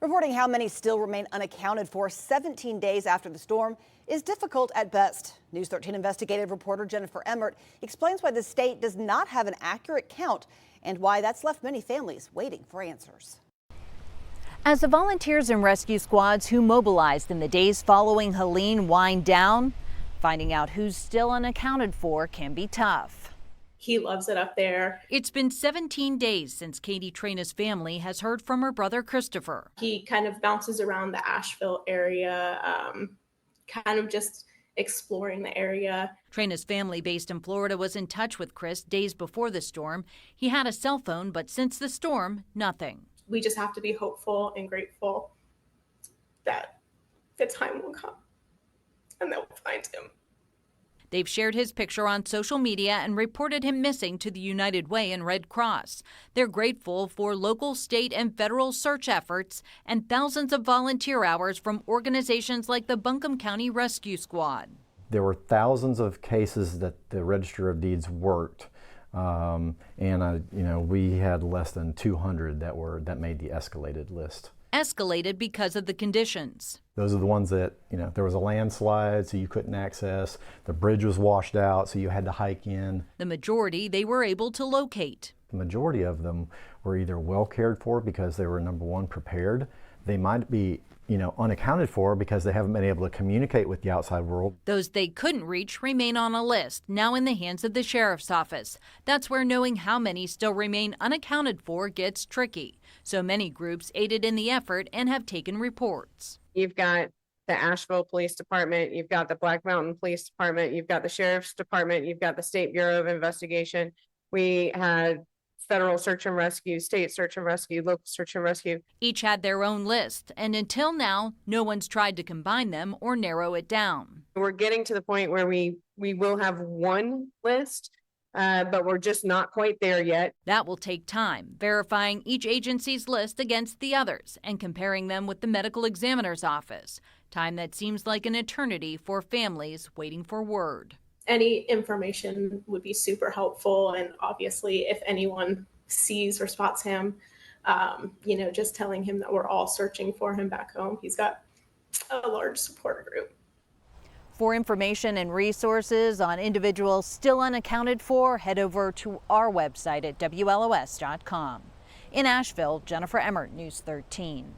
Reporting how many still remain unaccounted for 17 days after the storm is difficult at best. News 13 investigative reporter Jennifer Emmert explains why the state does not have an accurate count and why that's left many families waiting for answers. As the volunteers and rescue squads who mobilized in the days following Helene wind down, finding out who's still unaccounted for can be tough. He loves it up there. It's been 17 days since Katie Trena's family has heard from her brother Christopher. He kind of bounces around the Asheville area, kind of just exploring the area. Trena's family based in Florida was in touch with Chris days before the storm. He had a cell phone, but since the storm, nothing. We just have to be hopeful and grateful that the time will come and that we'll find him. They've shared his picture on social media and reported him missing to the United Way and Red Cross. They're grateful for local, state, and federal search efforts and thousands of volunteer hours from organizations like the Buncombe County Rescue Squad. There were thousands of cases that the Register of Deeds worked, we had less than 200 that made the escalated list. Escalated because of the conditions. Those are the ones that, there was a landslide, so you couldn't access. The bridge was washed out, so you had to hike in. The majority they were able to locate. The majority of them were either well cared for because they were, number one, prepared. They might be, unaccounted for because they haven't been able to communicate with the outside world. Those they couldn't reach remain on a list, now in the hands of the sheriff's office. That's where knowing how many still remain unaccounted for gets tricky. So many groups aided in the effort and have taken reports. You've got the Asheville Police Department, you've got the Black Mountain Police Department, you've got the Sheriff's Department, you've got the State Bureau of Investigation. We had federal search and rescue, state search and rescue, local search and rescue. Each had their own list, and until now, no one's tried to combine them or narrow it down. We're getting to the point where we will have one list, but we're just not quite there yet. That will take time, verifying each agency's list against the others and comparing them with the medical examiner's office. Time that seems like an eternity for families waiting for word. Any information would be super helpful, and obviously if anyone sees or spots him, just telling him that we're all searching for him back home. He's got a large support group. For information and resources on individuals still unaccounted for, head over to our website at WLOS.com. In Asheville, Jennifer Emmert, News 13.